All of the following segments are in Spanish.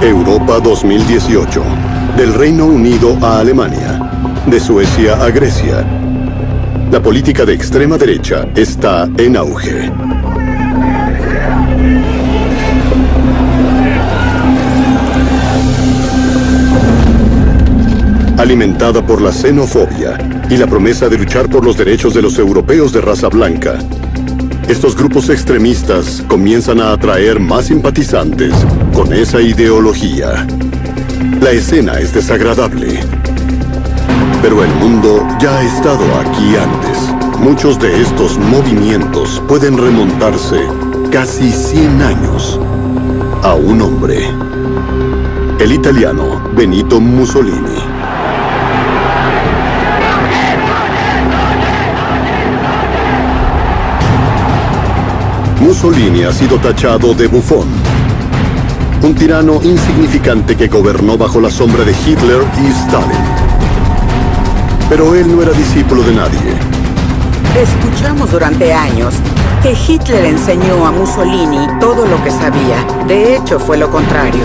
Europa 2018. Del Reino Unido a Alemania. De Suecia a Grecia. La política de extrema derecha está en auge. Alimentada por la xenofobia y la promesa de luchar por los derechos de los europeos de raza blanca, estos grupos extremistas comienzan a atraer más simpatizantes con esa ideología. La escena es desagradable, pero el mundo ya ha estado aquí antes. Muchos de estos movimientos pueden remontarse casi 100 años a un hombre, el italiano Benito Mussolini. Mussolini ha sido tachado de bufón, un tirano insignificante que gobernó bajo la sombra de Hitler y Stalin. Pero él no era discípulo de nadie. Escuchamos durante años que Hitler enseñó a Mussolini todo lo que sabía. De hecho, fue lo contrario.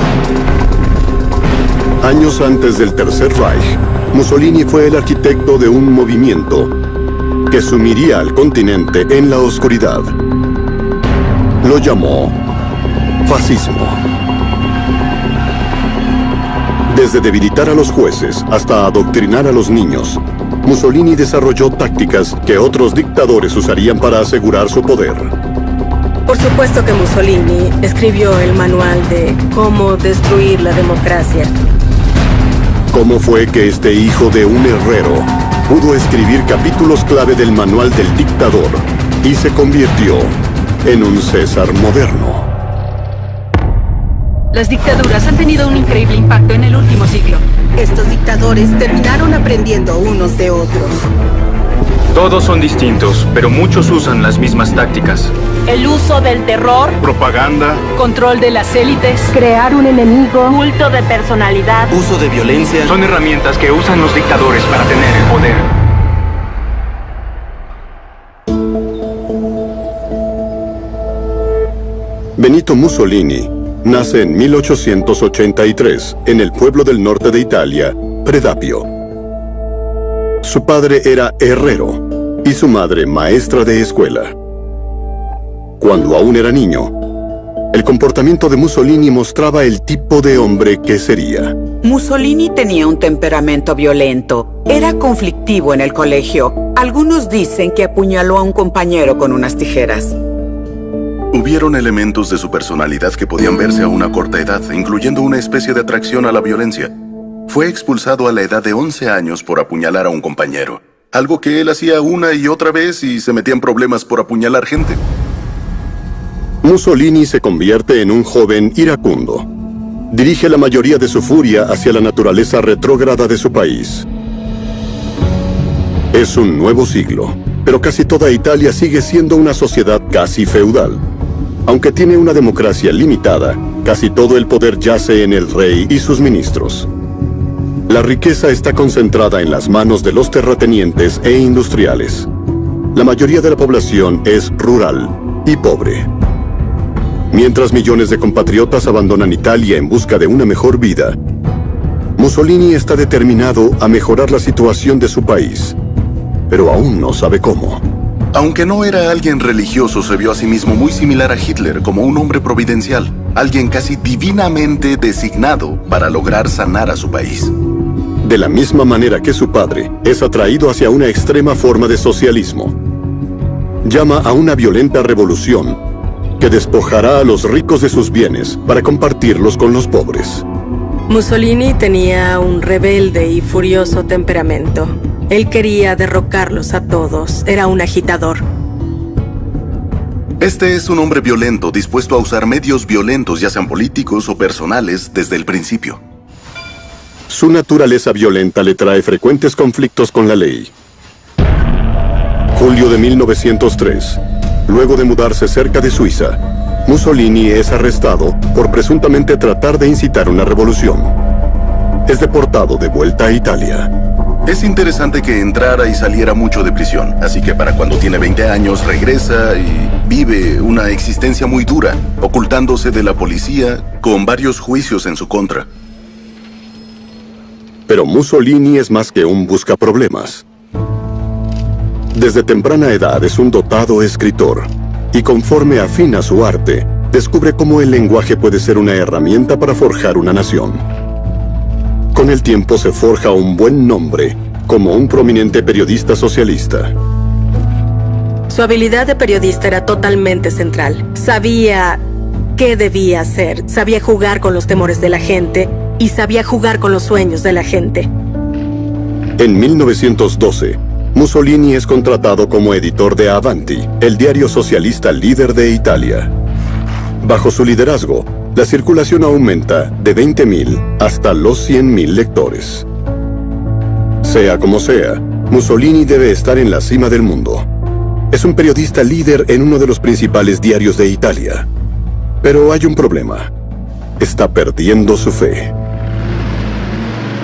Años antes del Tercer Reich, Mussolini fue el arquitecto de un movimiento que sumiría al continente en la oscuridad. Lo llamó fascismo. Desde debilitar a los jueces hasta adoctrinar a los niños, Mussolini desarrolló tácticas que otros dictadores usarían para asegurar su poder. Por supuesto que Mussolini escribió el manual de cómo destruir la democracia. ¿Cómo fue que este hijo de un herrero pudo escribir capítulos clave del manual del dictador y se convirtió en un César moderno? Las dictaduras han tenido un increíble impacto en el último siglo. Estos dictadores terminaron aprendiendo unos de otros. Todos son distintos, pero muchos usan las mismas tácticas. El uso del terror, Propaganda, control de las élites, Crear un enemigo. culto de personalidad. uso de violencia. son herramientas que usan los dictadores para tener el poder. Benito Mussolini nace en 1883 en el pueblo del norte de Italia, Predapio. Su padre era herrero y su madre maestra de escuela. Cuando aún era niño, el comportamiento de Mussolini mostraba el tipo de hombre que sería. Mussolini tenía un temperamento violento. Era conflictivo en el colegio. Algunos dicen que apuñaló a un compañero con unas tijeras. Hubieron elementos de su personalidad que podían verse a una corta edad, incluyendo una especie de atracción a la violencia. Fue expulsado a la edad de 11 años por apuñalar a un compañero, algo que él hacía una y otra vez y se metía en problemas por apuñalar gente. Mussolini se convierte en un joven iracundo. Dirige la mayoría de su furia hacia la naturaleza retrógrada de su país. Es un nuevo siglo, pero casi toda Italia sigue siendo una sociedad casi feudal. Aunque tiene una democracia limitada, casi todo el poder yace en el rey y sus ministros. La riqueza está concentrada en las manos de los terratenientes e industriales. La mayoría de la población es rural y pobre. Mientras millones de compatriotas abandonan Italia en busca de una mejor vida, Mussolini está determinado a mejorar la situación de su país, pero aún no sabe cómo. Aunque no era alguien religioso, se vio a sí mismo muy similar a Hitler, como un hombre providencial, alguien casi divinamente designado para lograr sanar a su país. De la misma manera que su padre, es atraído hacia una extrema forma de socialismo. Llama a una violenta revolución que despojará a los ricos de sus bienes para compartirlos con los pobres. Mussolini tenía un rebelde y furioso temperamento. Él quería derrocarlos a todos. Era un agitador. Este es un hombre violento, dispuesto a usar medios violentos, ya sean políticos o personales, desde el principio. Su naturaleza violenta le trae frecuentes conflictos con la ley. Julio de 1903. Luego de mudarse cerca de Suiza, Mussolini es arrestado por presuntamente tratar de incitar una revolución. Es deportado de vuelta a Italia. Es interesante que entrara y saliera mucho de prisión, así que para cuando tiene 20 años regresa y vive una existencia muy dura, ocultándose de la policía con varios juicios en su contra. Pero Mussolini es más que un buscaproblemas. Desde temprana edad es un dotado escritor, y conforme afina su arte, descubre cómo el lenguaje puede ser una herramienta para forjar una nación. Con el tiempo se forja un buen nombre como un prominente periodista socialista. Su habilidad de periodista era totalmente central. Sabía qué debía hacer, sabía jugar con los temores de la gente y sabía jugar con los sueños de la gente. En 1912, Mussolini es contratado como editor de Avanti, el diario socialista líder de Italia. Bajo su liderazgo, la circulación aumenta de 20.000 hasta los 100.000 lectores. Sea como sea, Mussolini debe estar en la cima del mundo. Es un periodista líder en uno de los principales diarios de Italia. Pero hay un problema. Está perdiendo su fe.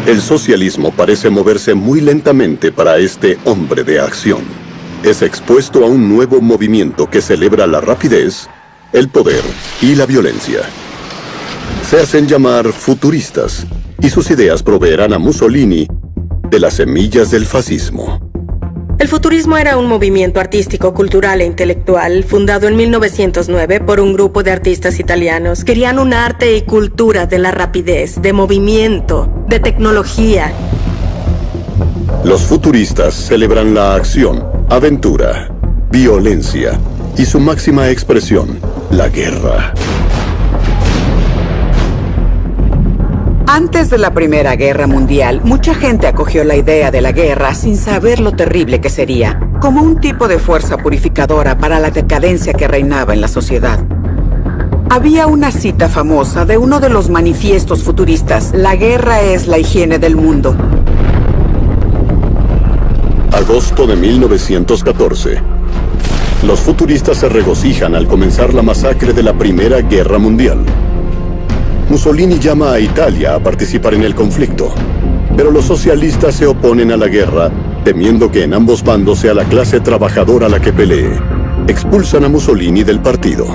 El socialismo parece moverse muy lentamente para este hombre de acción. Es expuesto a un nuevo movimiento que celebra la rapidez, el poder y la violencia. Se hacen llamar futuristas, y sus ideas proveerán a Mussolini de las semillas del fascismo. El futurismo era un movimiento artístico, cultural e intelectual fundado en 1909 por un grupo de artistas italianos. Querían un arte y cultura de la rapidez, de movimiento, de tecnología. Los futuristas celebran la acción, aventura, violencia y su máxima expresión, la guerra. Antes de la Primera Guerra Mundial, mucha gente acogió la idea de la guerra sin saber lo terrible que sería, como un tipo de fuerza purificadora para la decadencia que reinaba en la sociedad. Había una cita famosa de uno de los manifiestos futuristas: la guerra es la higiene del mundo. Agosto de 1914. Los futuristas se regocijan al comenzar la masacre de la Primera Guerra Mundial. Mussolini llama a Italia a participar en el conflicto, pero los socialistas se oponen a la guerra, temiendo que en ambos bandos sea la clase trabajadora la que pelee. Expulsan a Mussolini del partido.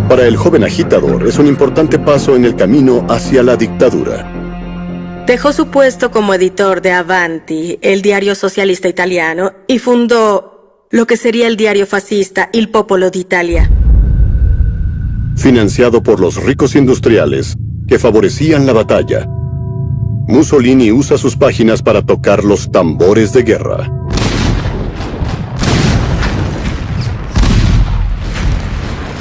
Para el joven agitador es un importante paso en el camino hacia la dictadura. Dejó su puesto como editor de Avanti, el diario socialista italiano, y fundó lo que sería el diario fascista Il Popolo d'Italia. Financiado por los ricos industriales que favorecían la batalla, Mussolini usa sus páginas para tocar los tambores de guerra.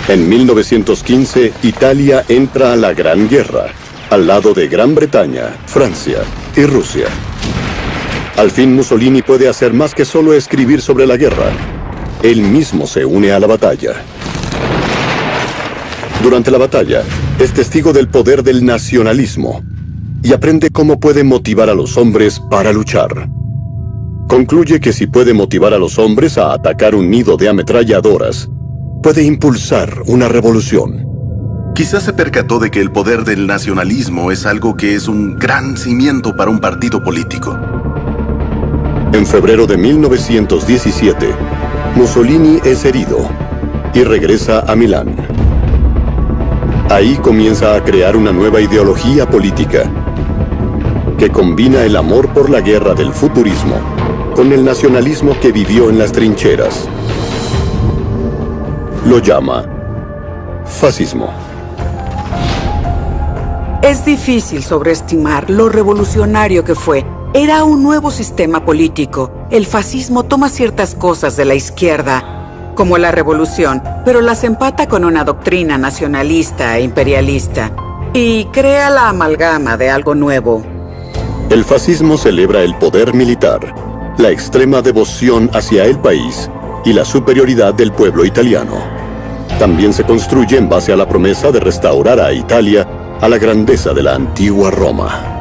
En 1915, Italia entra a la Gran Guerra, al lado de Gran Bretaña, Francia y Rusia. Al fin Mussolini puede hacer más que solo escribir sobre la guerra. Él mismo se une a la batalla. Durante la batalla, es testigo del poder del nacionalismo y aprende cómo puede motivar a los hombres para luchar. Concluye que si puede motivar a los hombres a atacar un nido de ametralladoras, puede impulsar una revolución. Quizás se percató de que el poder del nacionalismo es algo que es un gran cimiento para un partido político. En febrero de 1917, Mussolini es herido y regresa a Milán. Ahí comienza a crear una nueva ideología política que combina el amor por la guerra del futurismo con el nacionalismo que vivió en las trincheras. Lo llama fascismo. Es difícil sobreestimar lo revolucionario que fue. Era un nuevo sistema político. El fascismo toma ciertas cosas de la izquierda, como la revolución, pero las empata con una doctrina nacionalista e imperialista y crea la amalgama de algo nuevo. El fascismo celebra el poder militar, la extrema devoción hacia el país y la superioridad del pueblo italiano. También se construye en base a la promesa de restaurar a Italia a la grandeza de la antigua Roma.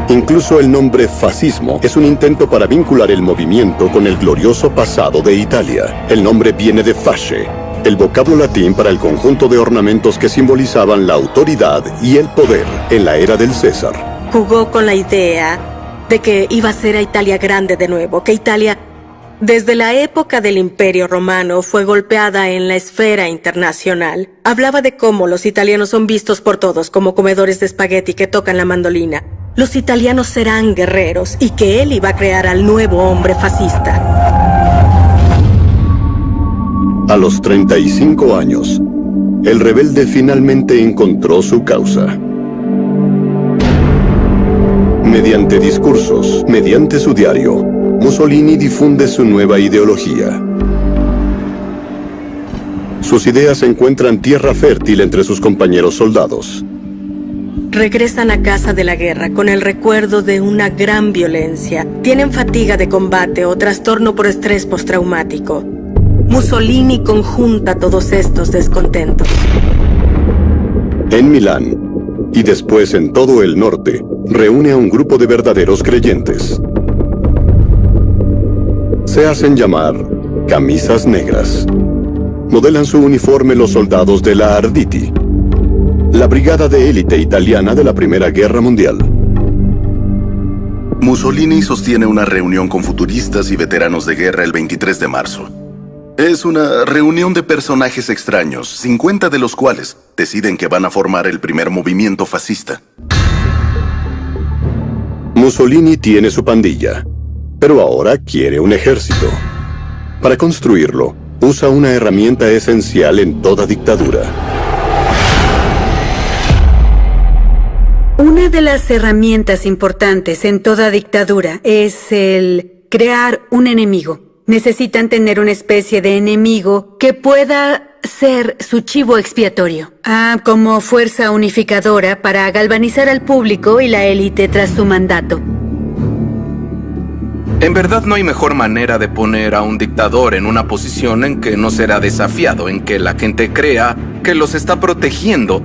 Incluso el nombre fascismo es un intento para vincular el movimiento con el glorioso pasado de Italia. El nombre viene de fasce, el vocablo latín para el conjunto de ornamentos que simbolizaban la autoridad y el poder en la era del César. Jugó con la idea de que iba a ser a Italia grande de nuevo, que Italia, desde la época del Imperio Romano, fue golpeada en la esfera internacional. Hablaba de cómo los italianos son vistos por todos como comedores de espagueti que tocan la mandolina. Los italianos serán guerreros y que él iba a crear al nuevo hombre fascista. A los 35 años, el rebelde finalmente encontró su causa. Mediante discursos, mediante su diario, Mussolini difunde su nueva ideología. Sus ideas encuentran tierra fértil entre sus compañeros soldados. Regresan a casa de la guerra con el recuerdo de una gran violencia. Tienen fatiga de combate o trastorno por estrés postraumático. Mussolini conjunta todos estos descontentos. En Milán, y después en todo el norte, reúne a un grupo de verdaderos creyentes. Se hacen llamar camisas negras. Modelan su uniforme los soldados de la Arditi, la brigada de élite italiana de la Primera Guerra Mundial. Mussolini sostiene una reunión con futuristas y veteranos de guerra el 23 de marzo. Es una reunión de personajes extraños, 50 de los cuales deciden que van a formar el primer movimiento fascista. Mussolini tiene su pandilla, pero ahora quiere un ejército. Para construirlo, usa una herramienta esencial en toda dictadura. Una de las herramientas importantes en toda dictadura es el crear un enemigo. Necesitan tener una especie de enemigo que pueda ser su chivo expiatorio. Como fuerza unificadora para galvanizar al público y la élite tras su mandato. En verdad no hay mejor manera de poner a un dictador en una posición en que no será desafiado, en que la gente crea que los está protegiendo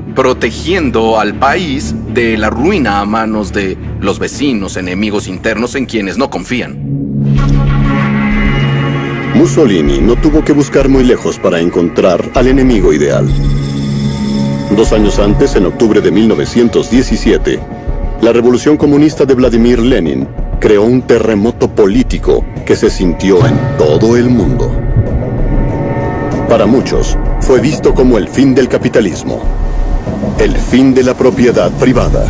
al país de la ruina a manos de los vecinos, enemigos internos en quienes no confían. Mussolini no tuvo que buscar muy lejos para encontrar al enemigo ideal. 2 años antes, en octubre de 1917, la Revolución Comunista de Vladimir Lenin creó un terremoto político que se sintió en todo el mundo. Para muchos, fue visto como el fin del capitalismo, el fin de la propiedad privada,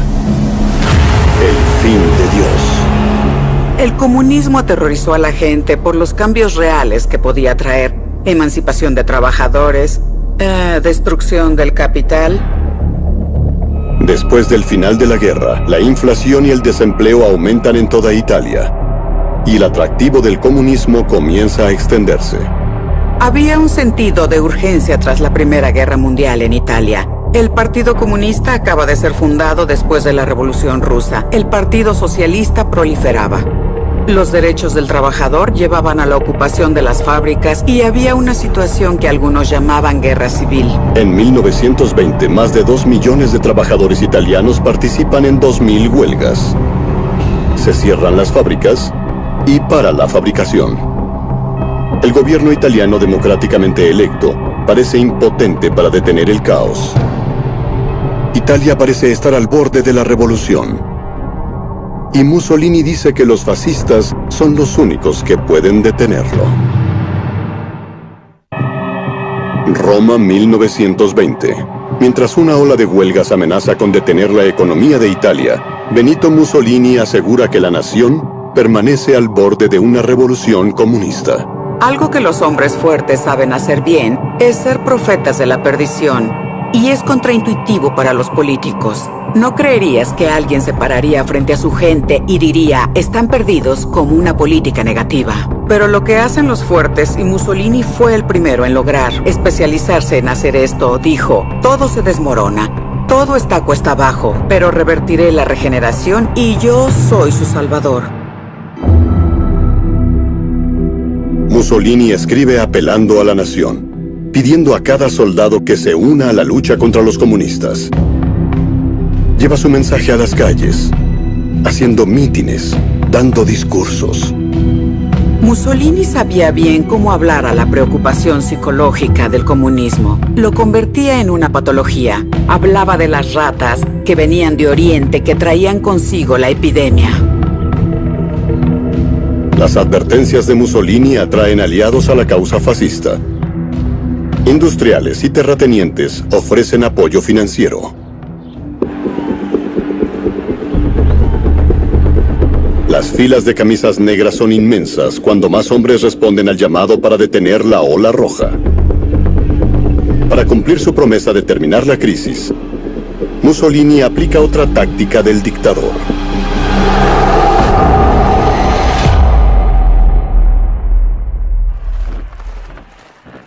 el fin de Dios. El comunismo aterrorizó a la gente por los cambios reales que podía traer. Emancipación de trabajadores, destrucción del capital. Después del final de la guerra, la inflación y el desempleo aumentan en toda Italia, y el atractivo del comunismo comienza a extenderse. Había un sentido de urgencia tras la Primera Guerra Mundial en Italia. El Partido Comunista acaba de ser fundado después de la Revolución Rusa. El Partido Socialista proliferaba. Los derechos del trabajador llevaban a la ocupación de las fábricas y había una situación que algunos llamaban guerra civil. En 1920, más de 2 millones de trabajadores italianos participan en 2.000 huelgas. Se cierran las fábricas y para la fabricación. El gobierno italiano democráticamente electo parece impotente para detener el caos. Italia parece estar al borde de la revolución. Y Mussolini dice que los fascistas son los únicos que pueden detenerlo. Roma, 1920. Mientras una ola de huelgas amenaza con detener la economía de Italia, Benito Mussolini asegura que la nación permanece al borde de una revolución comunista. Algo que los hombres fuertes saben hacer bien es ser profetas de la perdición, y es contraintuitivo para los políticos. No creerías que alguien se pararía frente a su gente y diría, están perdidos, como una política negativa. Pero lo que hacen los fuertes, y Mussolini fue el primero en lograr especializarse en hacer esto, dijo, todo se desmorona, todo está cuesta abajo, pero revertiré la regeneración y yo soy su salvador. Mussolini escribe apelando a la nación, pidiendo a cada soldado que se una a la lucha contra los comunistas. Lleva su mensaje a las calles, haciendo mítines, dando discursos. Mussolini sabía bien cómo hablar a la preocupación psicológica del comunismo. Lo convertía en una patología. Hablaba de las ratas que venían de Oriente, que traían consigo la epidemia. Las advertencias de Mussolini atraen aliados a la causa fascista. Industriales y terratenientes ofrecen apoyo financiero. Las filas de camisas negras son inmensas cuando más hombres responden al llamado para detener la ola roja. Para cumplir su promesa de terminar la crisis, Mussolini aplica otra táctica del dictador.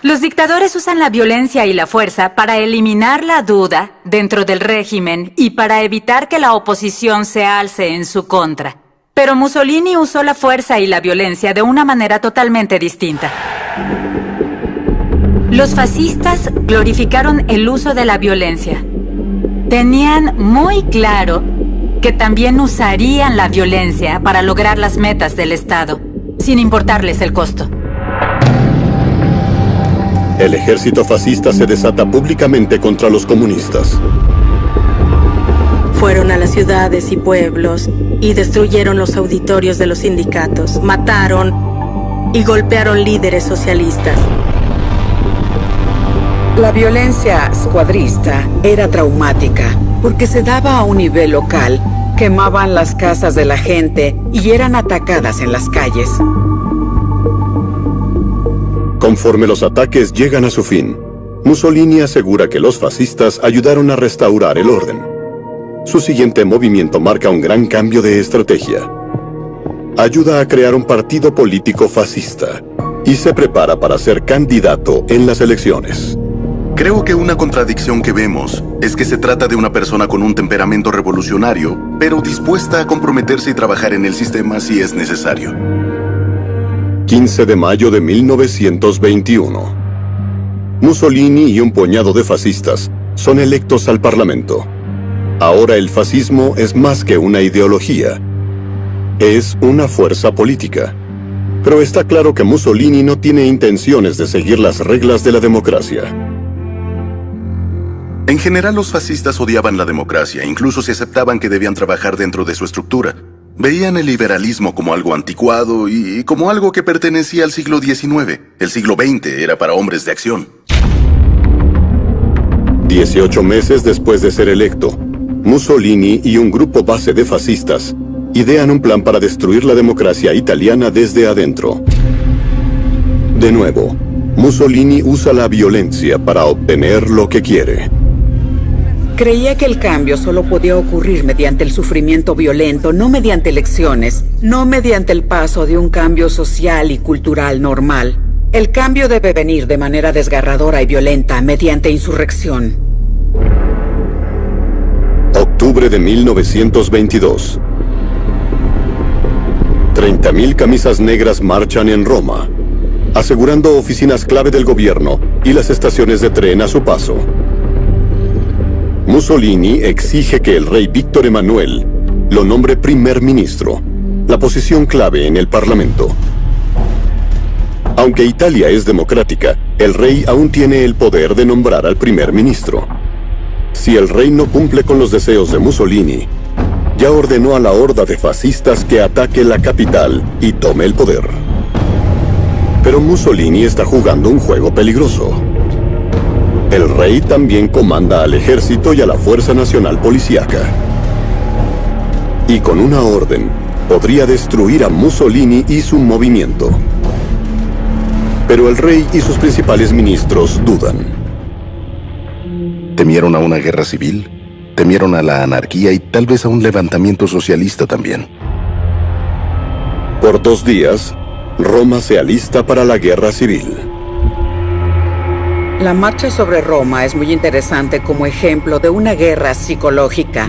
Los dictadores usan la violencia y la fuerza para eliminar la duda dentro del régimen y para evitar que la oposición se alce en su contra. Pero Mussolini usó la fuerza y la violencia de una manera totalmente distinta. Los fascistas glorificaron el uso de la violencia. Tenían muy claro que también usarían la violencia para lograr las metas del Estado, sin importarles el costo. El ejército fascista se desata públicamente contra los comunistas. Fueron a las ciudades y pueblos y destruyeron los auditorios de los sindicatos, mataron y golpearon líderes socialistas. La violencia escuadrista era traumática porque se daba a un nivel local, quemaban las casas de la gente y eran atacadas en las calles. Conforme los ataques llegan a su fin, Mussolini asegura que los fascistas ayudaron a restaurar el orden. Su siguiente movimiento marca un gran cambio de estrategia. Ayuda a crear un partido político fascista y se prepara para ser candidato en las elecciones. Creo que una contradicción que vemos es que se trata de una persona con un temperamento revolucionario, pero dispuesta a comprometerse y trabajar en el sistema si es necesario. 15 de mayo de 1921. Mussolini y un puñado de fascistas son electos al Parlamento. Ahora el fascismo es más que una ideología. Es una fuerza política. Pero está claro que Mussolini no tiene intenciones de seguir las reglas de la democracia. En general, los fascistas odiaban la democracia, incluso si aceptaban que debían trabajar dentro de su estructura. Veían el liberalismo como algo anticuado y como algo que pertenecía al siglo XIX. El siglo XX era para hombres de acción. 18 meses después de ser electo, Mussolini y un grupo base de fascistas idean un plan para destruir la democracia italiana desde adentro. De nuevo, Mussolini usa la violencia para obtener lo que quiere. Creía que el cambio solo podía ocurrir mediante el sufrimiento violento, no mediante elecciones, no mediante el paso de un cambio social y cultural normal. El cambio debe venir de manera desgarradora y violenta, mediante insurrección. Octubre de 1922. 30.000 camisas negras marchan en Roma, asegurando oficinas clave del gobierno y las estaciones de tren a su paso. Mussolini exige que el rey Víctor Emanuel lo nombre primer ministro, la posición clave en el Parlamento. Aunque Italia es democrática, el rey aún tiene el poder de nombrar al primer ministro. Si el rey no cumple con los deseos de Mussolini, ya ordenó a la horda de fascistas que ataque la capital y tome el poder. Pero Mussolini está jugando un juego peligroso. El rey también comanda al ejército y a la Fuerza Nacional Policíaca. Y con una orden, podría destruir a Mussolini y su movimiento. Pero el rey y sus principales ministros dudan. ¿Temieron a una guerra civil? ¿Temieron a la anarquía y tal vez a un levantamiento socialista también? Por 2 días, Roma se alista para la guerra civil. La marcha sobre Roma es muy interesante como ejemplo de una guerra psicológica.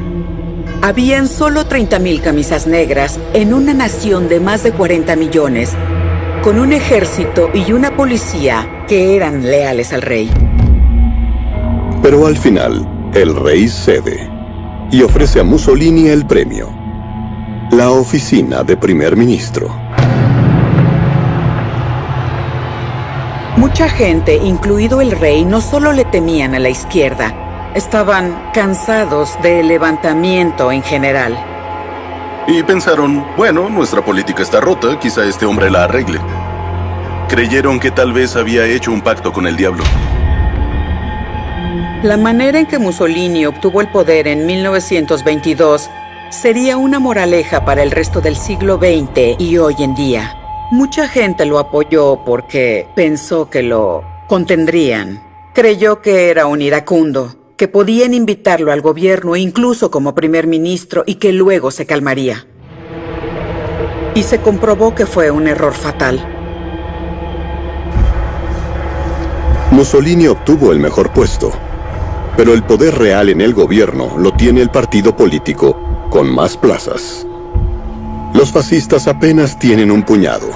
Habían solo 30.000 camisas negras en una nación de más de 40 millones, con un ejército y una policía que eran leales al rey. Pero al final, el rey cede y ofrece a Mussolini el premio: la oficina de primer ministro. Mucha gente, incluido el rey, no solo le temían a la izquierda, estaban cansados del levantamiento en general. Y pensaron, bueno, nuestra política está rota, quizá este hombre la arregle. Creyeron que tal vez había hecho un pacto con el diablo. La manera en que Mussolini obtuvo el poder en 1922 sería una moraleja para el resto del siglo XX y hoy en día. Mucha gente lo apoyó porque pensó que lo contendrían. Creyó que era un iracundo, que podían invitarlo al gobierno incluso como primer ministro y que luego se calmaría. Y se comprobó que fue un error fatal. Mussolini obtuvo el mejor puesto, pero el poder real en el gobierno lo tiene el partido político con más plazas. Los fascistas apenas tienen un puñado.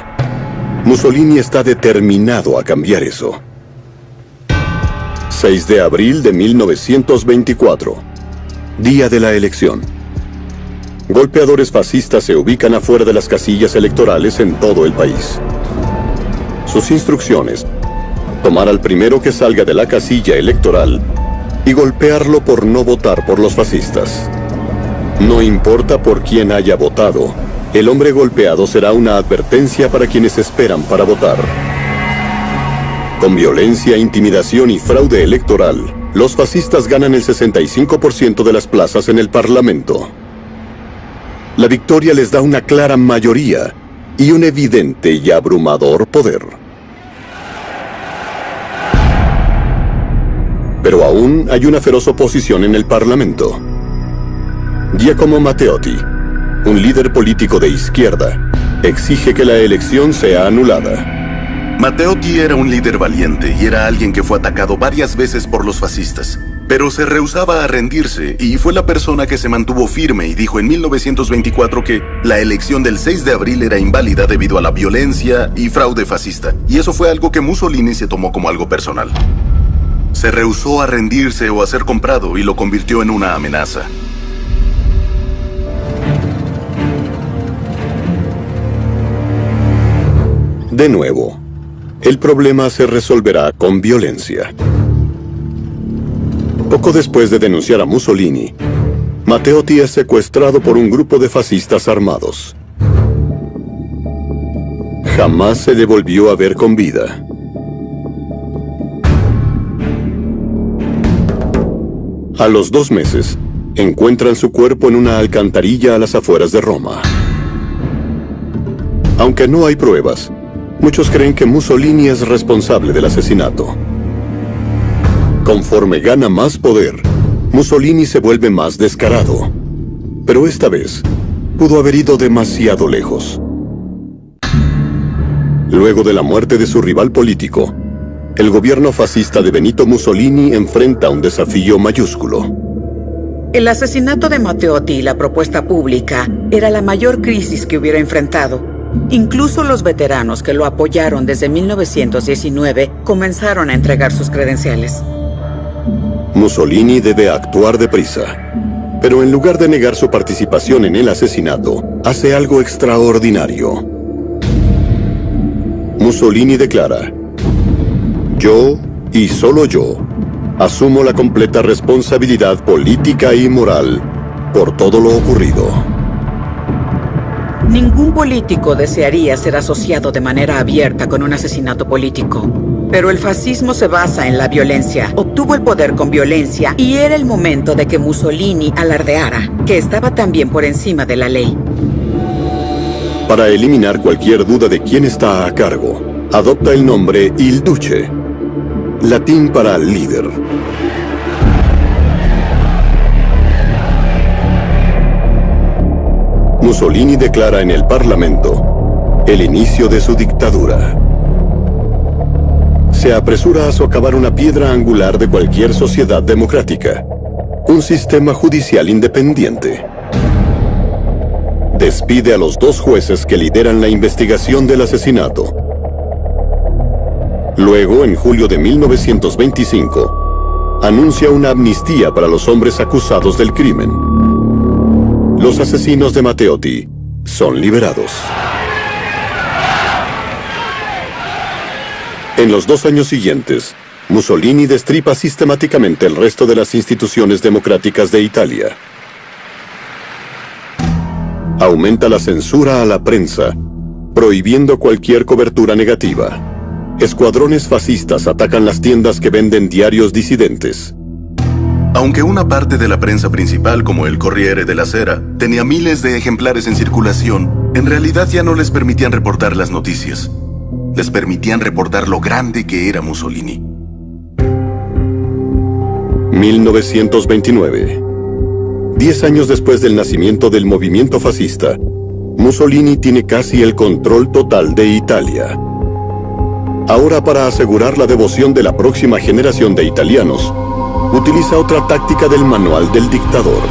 Mussolini está determinado a cambiar eso. 6 de abril de 1924, día de la elección. Golpeadores fascistas se ubican afuera de las casillas electorales en todo el país. Sus instrucciones: tomar al primero que salga de la casilla electoral y golpearlo por no votar por los fascistas. No importa por quién haya votado, el hombre golpeado será una advertencia para quienes esperan para votar. Con violencia, intimidación y fraude electoral, los fascistas ganan el 65% de las plazas en el Parlamento. La victoria les da una clara mayoría y un evidente y abrumador poder. Pero aún hay una feroz oposición en el Parlamento. Giacomo Matteotti, un líder político de izquierda, exige que la elección sea anulada. Matteotti era un líder valiente y era alguien que fue atacado varias veces por los fascistas, pero se rehusaba a rendirse y fue la persona que se mantuvo firme y dijo en 1924 que la elección del 6 de abril era inválida debido a la violencia y fraude fascista, y eso fue algo que Mussolini se tomó como algo personal. Se rehusó a rendirse o a ser comprado y lo convirtió en una amenaza. De nuevo, el problema se resolverá con violencia. Poco después de denunciar a Mussolini, Matteotti es secuestrado por un grupo de fascistas armados. Jamás se devolvió a ver con vida. A los 2 meses, encuentran su cuerpo en una alcantarilla a las afueras de Roma. Aunque no hay pruebas, muchos creen que Mussolini es responsable del asesinato. Conforme gana más poder, Mussolini se vuelve más descarado. Pero esta vez, pudo haber ido demasiado lejos. Luego de la muerte de su rival político, el gobierno fascista de Benito Mussolini enfrenta un desafío mayúsculo. El asesinato de Matteotti y la propuesta pública era la mayor crisis que hubiera enfrentado. Incluso los veteranos que lo apoyaron desde 1919 comenzaron a entregar sus credenciales. Mussolini debe actuar deprisa, pero en lugar de negar su participación en el asesinato, hace algo extraordinario. Mussolini declara: yo, y solo yo, asumo la completa responsabilidad política y moral por todo lo ocurrido. Ningún político desearía ser asociado de manera abierta con un asesinato político. Pero el fascismo se basa en la violencia. Obtuvo el poder con violencia y era el momento de que Mussolini alardeara que estaba también por encima de la ley. Para eliminar cualquier duda de quién está a cargo, adopta el nombre Il Duce, latín para líder. Mussolini declara en el Parlamento el inicio de su dictadura. Se apresura a socavar una piedra angular de cualquier sociedad democrática, un sistema judicial independiente. Despide a los 2 jueces que lideran la investigación del asesinato. Luego, en julio de 1925, anuncia una amnistía para los hombres acusados del crimen. Los asesinos de Matteotti son liberados. En los 2 años siguientes, Mussolini destripa sistemáticamente el resto de las instituciones democráticas de Italia. Aumenta la censura a la prensa, prohibiendo cualquier cobertura negativa. Escuadrones fascistas atacan las tiendas que venden diarios disidentes. Aunque una parte de la prensa principal, como el Corriere della Sera, tenía miles de ejemplares en circulación, en realidad ya no les permitían reportar las noticias. Les permitían reportar lo grande que era Mussolini. 1929. 10 años después del nacimiento del movimiento fascista, Mussolini tiene casi el control total de Italia. Ahora, para asegurar la devoción de la próxima generación de italianos, utiliza otra táctica del manual del dictador.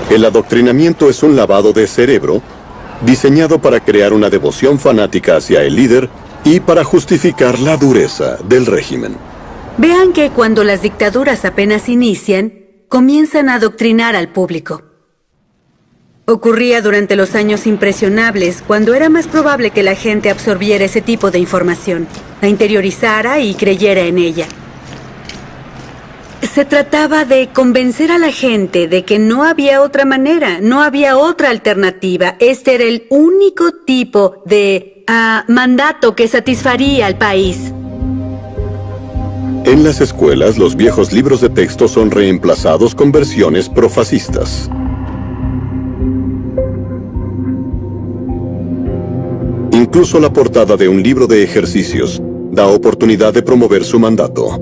El adoctrinamiento es un lavado de cerebro diseñado para crear una devoción fanática hacia el líder y para justificar la dureza del régimen. Vean que cuando las dictaduras apenas inician, comienzan a adoctrinar al público. Ocurría durante los años impresionables, cuando era más probable que la gente absorbiera ese tipo de información, la interiorizara y creyera en ella. Se trataba de convencer a la gente de que no había otra manera, no había otra alternativa. Este era el único tipo de mandato que satisfaría al país. En las escuelas, los viejos libros de texto son reemplazados con versiones profascistas. Incluso la portada de un libro de ejercicios da oportunidad de promover su mandato.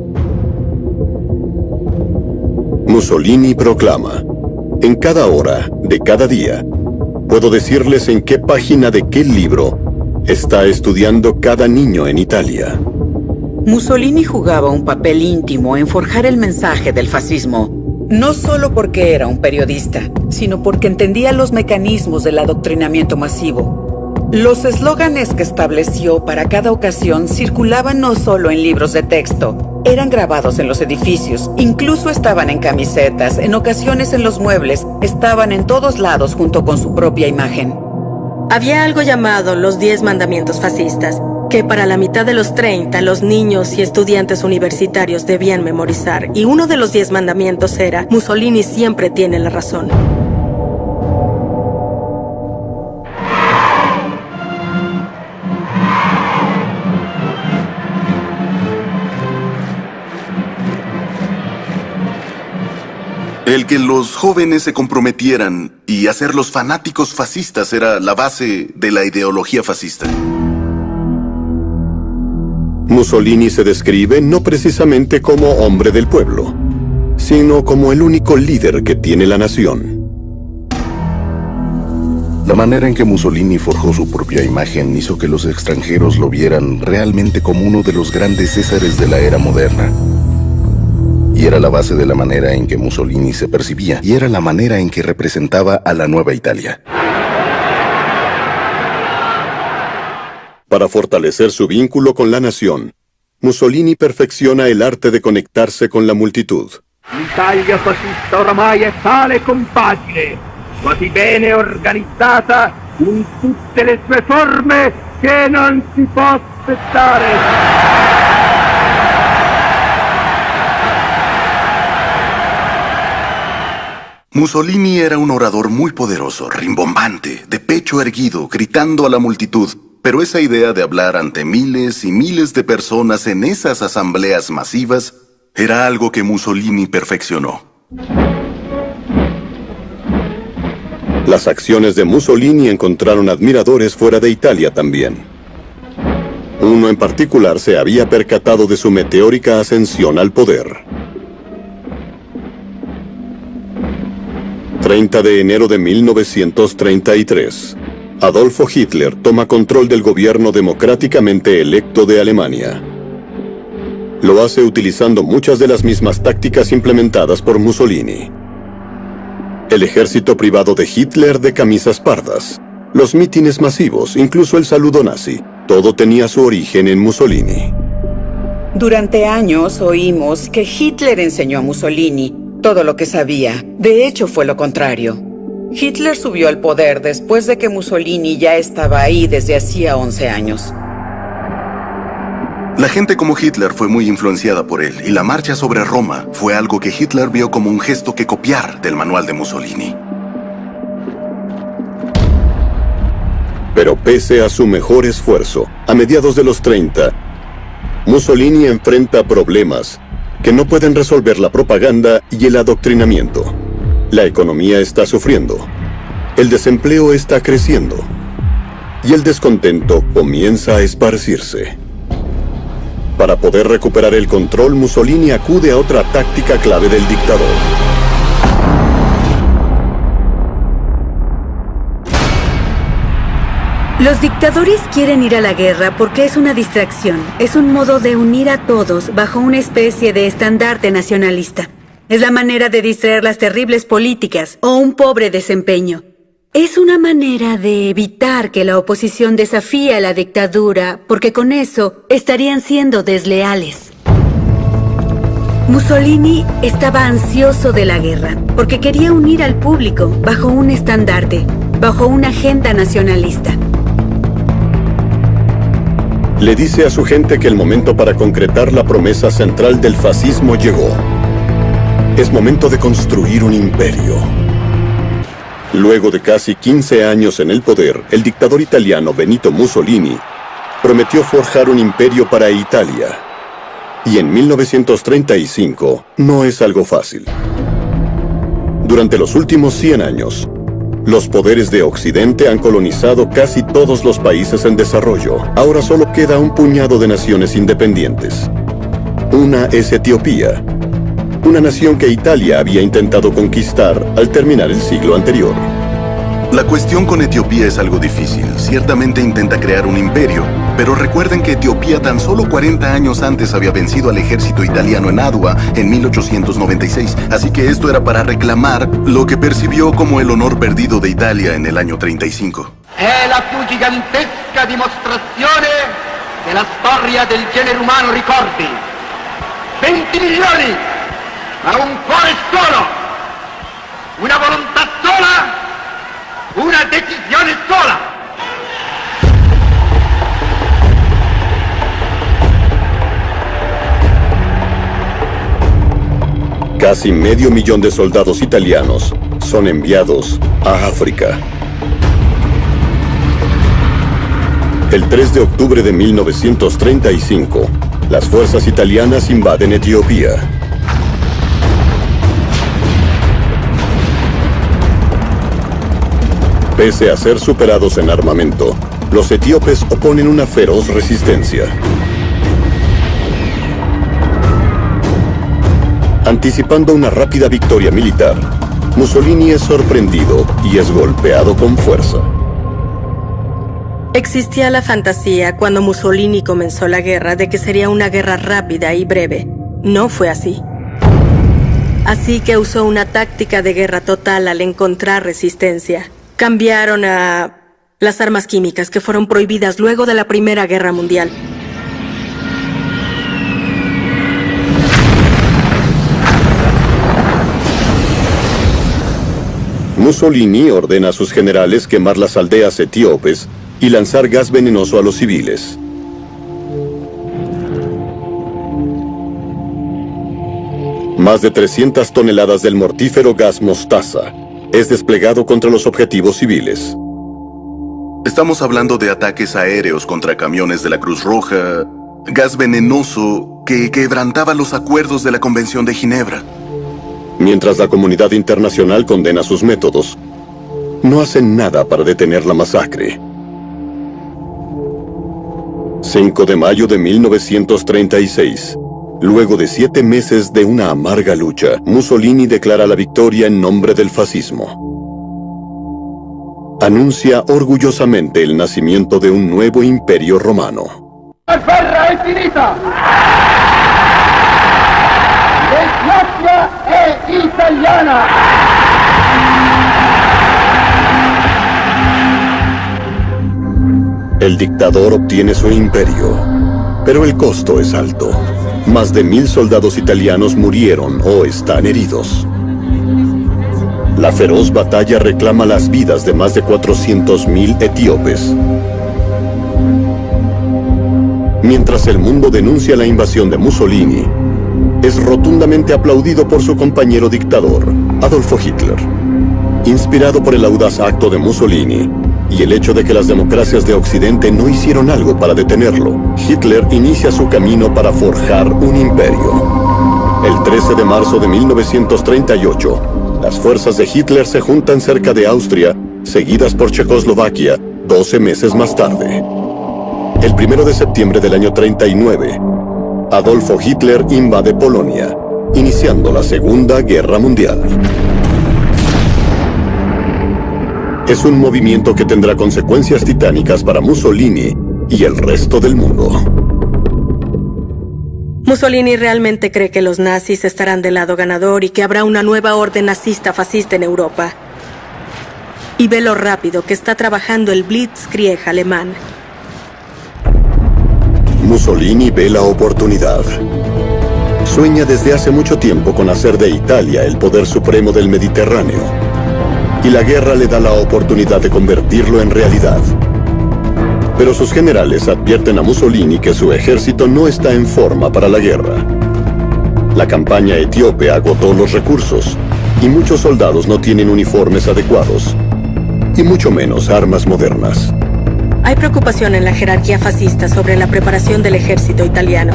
Mussolini proclama: en cada hora, de cada día, puedo decirles en qué página de qué libro está estudiando cada niño en Italia. Mussolini jugaba un papel íntimo en forjar el mensaje del fascismo, no solo porque era un periodista, sino porque entendía los mecanismos del adoctrinamiento masivo. Los eslóganes que estableció para cada ocasión circulaban no solo en libros de texto, eran grabados en los edificios, incluso estaban en camisetas, en ocasiones en los muebles, estaban en todos lados junto con su propia imagen. Había algo llamado los 10 mandamientos fascistas, que para la mitad de los 30 los niños y estudiantes universitarios debían memorizar, y uno de los 10 mandamientos era: Mussolini siempre tiene la razón. El que los jóvenes se comprometieran y hacerlos fanáticos fascistas era la base de la ideología fascista. Mussolini se describe no precisamente como hombre del pueblo, sino como el único líder que tiene la nación. La manera en que Mussolini forjó su propia imagen hizo que los extranjeros lo vieran realmente como uno de los grandes césares de la era moderna. Y era la base de la manera en que Mussolini se percibía, y era la manera en que representaba a la nueva Italia. Para fortalecer su vínculo con la nación, Mussolini perfecciona el arte de conectarse con la multitud. L'Italia fascista oramai è tale e compagine, quasi bene organizzata in tutte le sue forme che non si può aspettare. Mussolini era un orador muy poderoso, rimbombante, de pecho erguido, gritando a la multitud. Pero esa idea de hablar ante miles y miles de personas en esas asambleas masivas era algo que Mussolini perfeccionó. Las acciones de Mussolini encontraron admiradores fuera de Italia también. Uno en particular se había percatado de su meteórica ascensión al poder. 30 de enero de 1933. Adolfo Hitler toma control del gobierno democráticamente electo de Alemania. Lo hace utilizando muchas de las mismas tácticas implementadas por Mussolini. El ejército privado de Hitler de camisas pardas, los mítines masivos, incluso el saludo nazi, todo tenía su origen en Mussolini. Durante años oímos que Hitler enseñó a Mussolini todo lo que sabía. De hecho, fue lo contrario. Hitler subió al poder después de que Mussolini ya estaba ahí desde hacía 11 años. La gente como Hitler fue muy influenciada por él, y la marcha sobre Roma fue algo que Hitler vio como un gesto que copiar del manual de Mussolini. Pero pese a su mejor esfuerzo, a mediados de los 30, Mussolini enfrenta problemas que no pueden resolver la propaganda y el adoctrinamiento. La economía está sufriendo, el desempleo está creciendo y el descontento comienza a esparcirse. Para poder recuperar el control, Mussolini acude a otra táctica clave del dictador. Los dictadores quieren ir a la guerra porque es una distracción. Es un modo de unir a todos bajo una especie de estandarte nacionalista. Es la manera de distraer las terribles políticas o un pobre desempeño. Es una manera de evitar que la oposición desafíe a la dictadura, porque con eso estarían siendo desleales. Mussolini estaba ansioso de la guerra, porque quería unir al público bajo un estandarte, bajo una agenda nacionalista. Le dice a su gente que el momento para concretar la promesa central del fascismo llegó. Es momento de construir un imperio. Luego de casi 15 años en el poder, el dictador italiano Benito Mussolini prometió forjar un imperio para Italia. Y en 1935 no es algo fácil. Durante los últimos 100 años, los poderes de Occidente han colonizado casi todos los países en desarrollo. Ahora solo queda un puñado de naciones independientes. Una es Etiopía, una nación que Italia había intentado conquistar al terminar el siglo anterior. La cuestión con Etiopía es algo difícil. Ciertamente intenta crear un imperio, pero recuerden que Etiopía tan solo 40 años antes había vencido al ejército italiano en Adwa en 1896, así que esto era para reclamar lo que percibió como el honor perdido de Italia en el año 35. È la più gigantesca dimostrazione che la storia del genere umano ricordi. 20 milioni, ma un cuore solo, una volontà sola, una decisione sola. Casi medio millón de soldados italianos son enviados a África. El 3 de octubre de 1935, las fuerzas italianas invaden Etiopía. Pese a ser superados en armamento, los etíopes oponen una feroz resistencia. Anticipando una rápida victoria militar, Mussolini es sorprendido y es golpeado con fuerza. Existía la fantasía cuando Mussolini comenzó la guerra de que sería una guerra rápida y breve. No fue así. Así que usó una táctica de guerra total al encontrar resistencia. Cambiaron a las armas químicas que fueron prohibidas luego de la Primera Guerra Mundial. Mussolini ordena a sus generales quemar las aldeas etíopes y lanzar gas venenoso a los civiles. Más de 300 toneladas del mortífero gas mostaza es desplegado contra los objetivos civiles. Estamos hablando de ataques aéreos contra camiones de la Cruz Roja, gas venenoso que quebrantaba los acuerdos de la Convención de Ginebra. Mientras la comunidad internacional condena sus métodos, no hacen nada para detener la masacre. 5 de mayo de 1936. Luego de 7 meses de una amarga lucha, Mussolini declara la victoria en nombre del fascismo. Anuncia orgullosamente el nacimiento de un nuevo imperio romano. La guerra è finita! La è italiana! El dictador obtiene su imperio, pero el costo es alto. Más de 1000 soldados italianos murieron o están heridos. La feroz batalla reclama las vidas de más de 400.000 etíopes. Mientras el mundo denuncia la invasión de Mussolini, es rotundamente aplaudido por su compañero dictador, Adolfo Hitler. Inspirado por el audaz acto de Mussolini y el hecho de que las democracias de Occidente no hicieron algo para detenerlo, Hitler inicia su camino para forjar un imperio. El 13 de marzo de 1938, las fuerzas de Hitler se juntan cerca de Austria, seguidas por Checoslovaquia, 12 meses más tarde. El 1 de septiembre del año 39, Adolfo Hitler invade Polonia, iniciando la Segunda Guerra Mundial. Es un movimiento que tendrá consecuencias titánicas para Mussolini y el resto del mundo. Mussolini realmente cree que los nazis estarán del lado ganador y que habrá una nueva orden nazista-fascista en Europa. Y ve lo rápido que está trabajando el Blitzkrieg alemán. Mussolini ve la oportunidad. Sueña desde hace mucho tiempo con hacer de Italia el poder supremo del Mediterráneo. Y la guerra le da la oportunidad de convertirlo en realidad. Pero sus generales advierten a Mussolini que su ejército no está en forma para la guerra. La campaña etíope agotó los recursos y muchos soldados no tienen uniformes adecuados, y mucho menos armas modernas. Hay preocupación en la jerarquía fascista sobre la preparación del ejército italiano.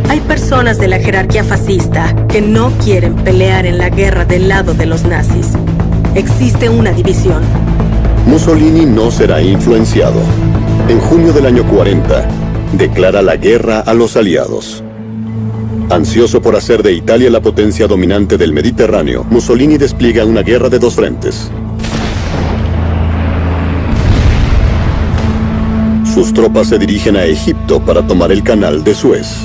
Hay personas de la jerarquía fascista que no quieren pelear en la guerra del lado de los nazis. Existe una división. Mussolini no será influenciado. En junio del año 40, declara la guerra a los aliados. Ansioso por hacer de Italia la potencia dominante del Mediterráneo, Mussolini despliega una guerra de dos frentes. Sus tropas se dirigen a Egipto para tomar el canal de Suez.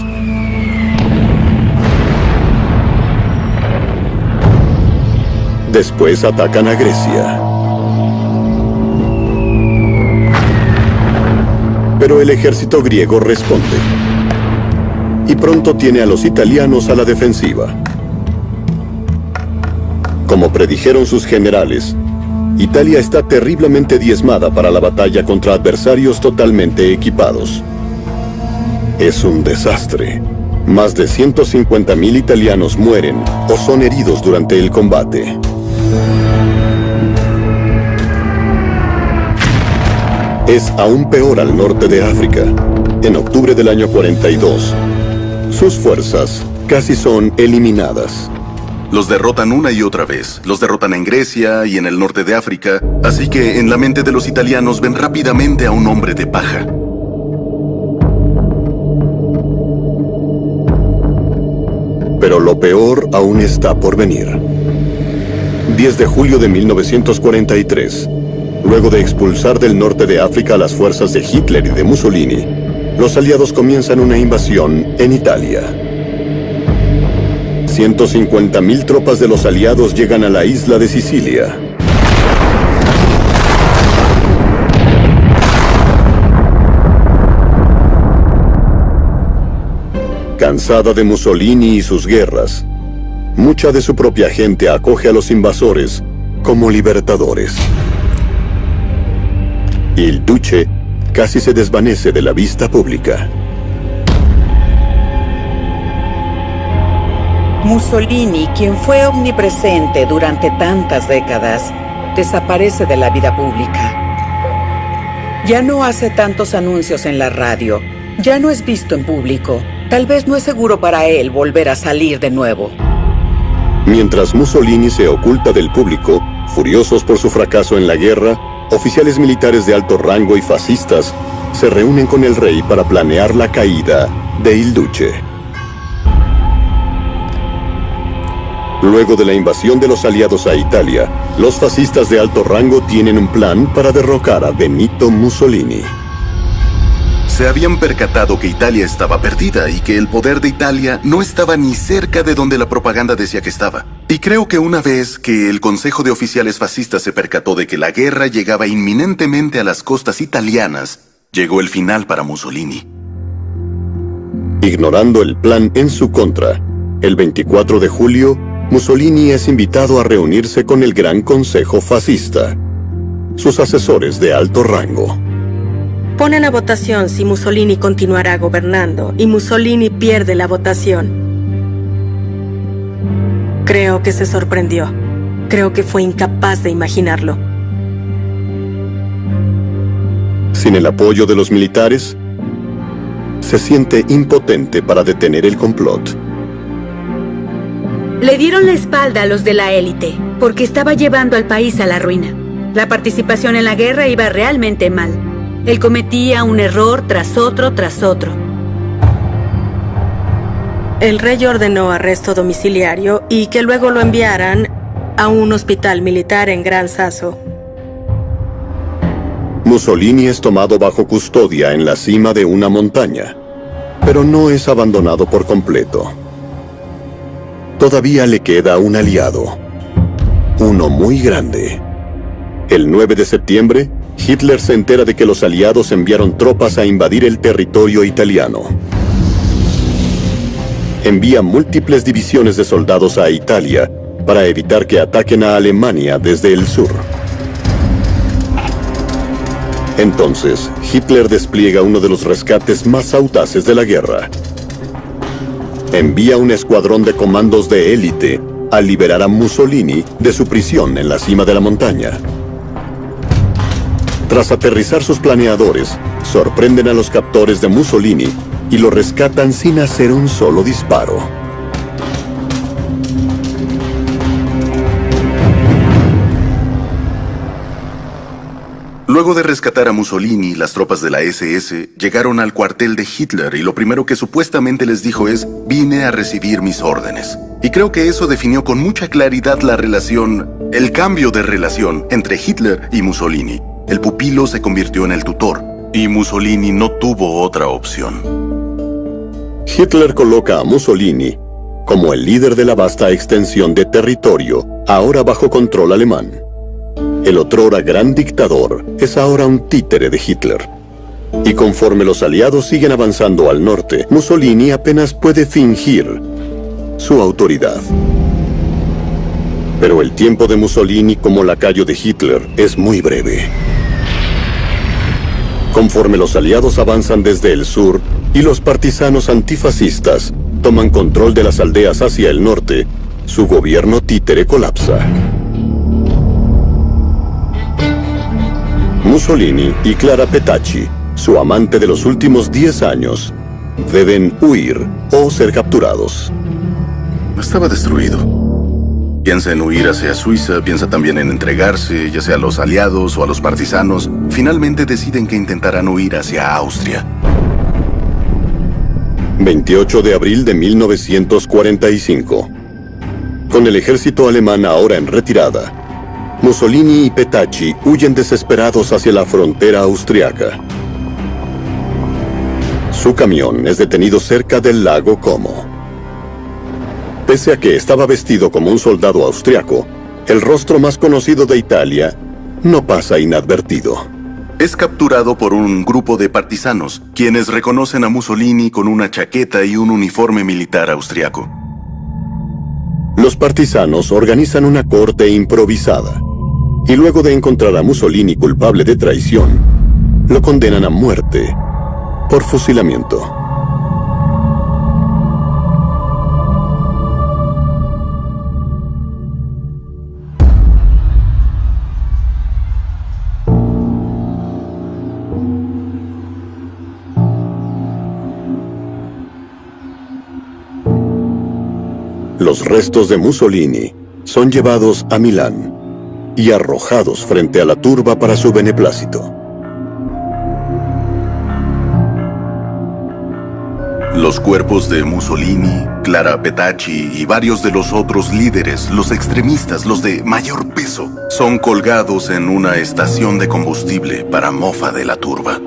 Después atacan a Grecia. Pero el ejército griego responde. Y pronto tiene a los italianos a la defensiva. Como predijeron sus generales, Italia está terriblemente diezmada para la batalla contra adversarios totalmente equipados. Es un desastre. Más de 150.000 italianos mueren o son heridos durante el combate. Es aún peor al norte de África. En octubre del año 42, sus fuerzas casi son eliminadas. Los derrotan una y otra vez. Los derrotan en Grecia y en el norte de África. Así que en la mente de los italianos ven rápidamente a un hombre de paja. Pero lo peor aún está por venir. 10 de julio de 1943, luego de expulsar del norte de África a las fuerzas de Hitler y de Mussolini, los aliados comienzan una invasión en Italia. 150.000 tropas de los aliados llegan a la isla de Sicilia. Cansada de Mussolini y sus guerras, mucha de su propia gente acoge a los invasores como libertadores. Y el Duce casi se desvanece de la vista pública. Mussolini, quien fue omnipresente durante tantas décadas, desaparece de la vida pública. Ya no hace tantos anuncios en la radio, ya no es visto en público. Tal vez no es seguro para él volver a salir de nuevo. Mientras Mussolini se oculta del público, furiosos por su fracaso en la guerra, oficiales militares de alto rango y fascistas se reúnen con el rey para planear la caída de Il Duce. Luego de la invasión de los aliados a Italia, los fascistas de alto rango tienen un plan para derrocar a Benito Mussolini. Se habían percatado que Italia estaba perdida y que el poder de Italia no estaba ni cerca de donde la propaganda decía que estaba. Y creo que una vez que el Consejo de Oficiales Fascistas se percató de que la guerra llegaba inminentemente a las costas italianas, llegó el final para Mussolini. Ignorando el plan en su contra, el 24 de julio, Mussolini es invitado a reunirse con el Gran Consejo Fascista, sus asesores de alto rango. Ponen a votación si Mussolini continuará gobernando y Mussolini pierde la votación. Creo que se sorprendió. Creo que fue incapaz de imaginarlo. Sin el apoyo de los militares, se siente impotente para detener el complot. Le dieron la espalda a los de la élite, porque estaba llevando al país a la ruina. La participación en la guerra iba realmente mal. Él cometía un error tras otro tras otro. El rey ordenó arresto domiciliario y que luego lo enviaran a un hospital militar en Gran Sasso. Mussolini es tomado bajo custodia en la cima de una montaña, pero no es abandonado por completo. Todavía le queda un aliado, uno muy grande. El 9 de septiembre, Hitler se entera de que los aliados enviaron tropas a invadir el territorio italiano. Envía múltiples divisiones de soldados a Italia para evitar que ataquen a Alemania desde el sur. Entonces, Hitler despliega uno de los rescates más audaces de la guerra. Envía un escuadrón de comandos de élite a liberar a Mussolini de su prisión en la cima de la montaña. Tras aterrizar sus planeadores, sorprenden a los captores de Mussolini y lo rescatan sin hacer un solo disparo. Luego de rescatar a Mussolini, las tropas de la SS llegaron al cuartel de Hitler y lo primero que supuestamente les dijo es: vine a recibir mis órdenes. Y creo que eso definió con mucha claridad la relación, el cambio de relación entre Hitler y Mussolini. El pupilo se convirtió en el tutor y Mussolini no tuvo otra opción. Hitler coloca a Mussolini como el líder de la vasta extensión de territorio, ahora bajo control alemán. El otrora gran dictador es ahora un títere de Hitler. Y conforme los aliados siguen avanzando al norte, Mussolini apenas puede fingir su autoridad. Pero el tiempo de Mussolini como lacayo de Hitler es muy breve. Conforme los aliados avanzan desde el sur y los partisanos antifascistas toman control de las aldeas hacia el norte, su gobierno títere colapsa. Mussolini y Clara Petacci, su amante de los últimos 10 años, deben huir o ser capturados. Estaba destruido. Piensa en huir hacia Suiza, piensa también en entregarse, ya sea a los aliados o a los partisanos. Finalmente deciden que intentarán huir hacia Austria. 28 de abril de 1945. Con el ejército alemán ahora en retirada, Mussolini y Petacci huyen desesperados hacia la frontera austriaca. Su camión es detenido cerca del lago Como. Pese a que estaba vestido como un soldado austriaco, el rostro más conocido de Italia no pasa inadvertido. Es capturado por un grupo de partisanos, quienes reconocen a Mussolini con una chaqueta y un uniforme militar austriaco. Los partisanos organizan una corte improvisada, y luego de encontrar a Mussolini culpable de traición, lo condenan a muerte por fusilamiento. Los restos de Mussolini son llevados a Milán y arrojados frente a la turba para su beneplácito. Los cuerpos de Mussolini, Clara Petacci y varios de los otros líderes, los extremistas, los de mayor peso, son colgados en una estación de combustible para mofa de la turba.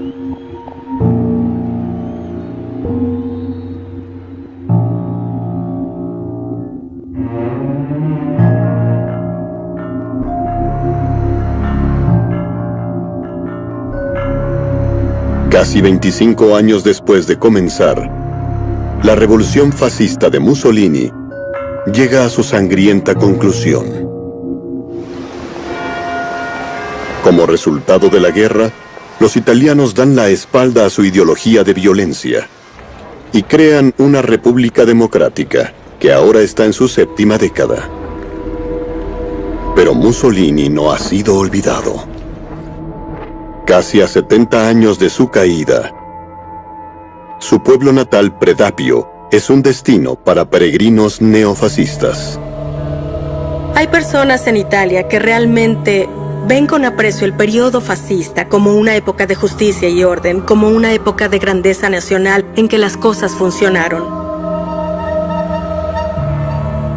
Casi 25 años después de comenzar, la revolución fascista de Mussolini llega a su sangrienta conclusión. Como resultado de la guerra, los italianos dan la espalda a su ideología de violencia y crean una república democrática que ahora está en su 7ª década. Pero Mussolini no ha sido olvidado. Casi a 70 años de su caída, su pueblo natal, Predapio, es un destino para peregrinos neofascistas. Hay personas en Italia que realmente ven con aprecio el periodo fascista como una época de justicia y orden, como una época de grandeza nacional en que las cosas funcionaron.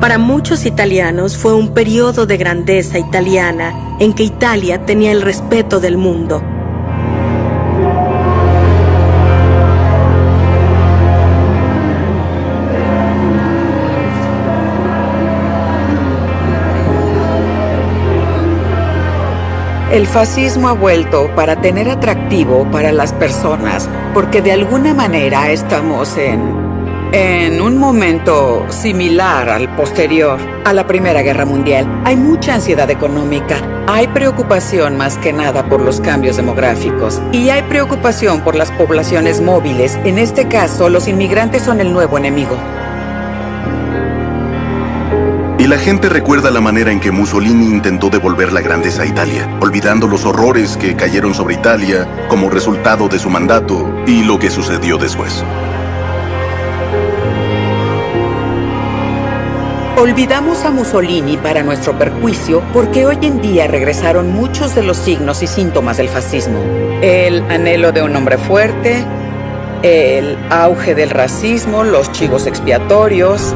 Para muchos italianos fue un periodo de grandeza italiana en que Italia tenía el respeto del mundo. El fascismo ha vuelto para tener atractivo para las personas, porque de alguna manera estamos en un momento similar al posterior a la Primera Guerra Mundial. Hay mucha ansiedad económica, hay preocupación más que nada por los cambios demográficos y hay preocupación por las poblaciones móviles. En este caso, los inmigrantes son el nuevo enemigo. Y la gente recuerda la manera en que Mussolini intentó devolver la grandeza a Italia, olvidando los horrores que cayeron sobre Italia como resultado de su mandato y lo que sucedió después. Olvidamos a Mussolini para nuestro perjuicio porque hoy en día regresaron muchos de los signos y síntomas del fascismo. El anhelo de un hombre fuerte, el auge del racismo, los chivos expiatorios,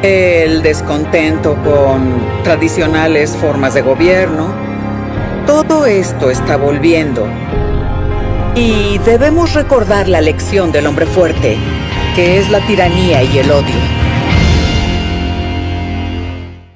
el descontento con tradicionales formas de gobierno. Todo esto está volviendo. Y debemos recordar la lección del hombre fuerte, que es la tiranía y el odio.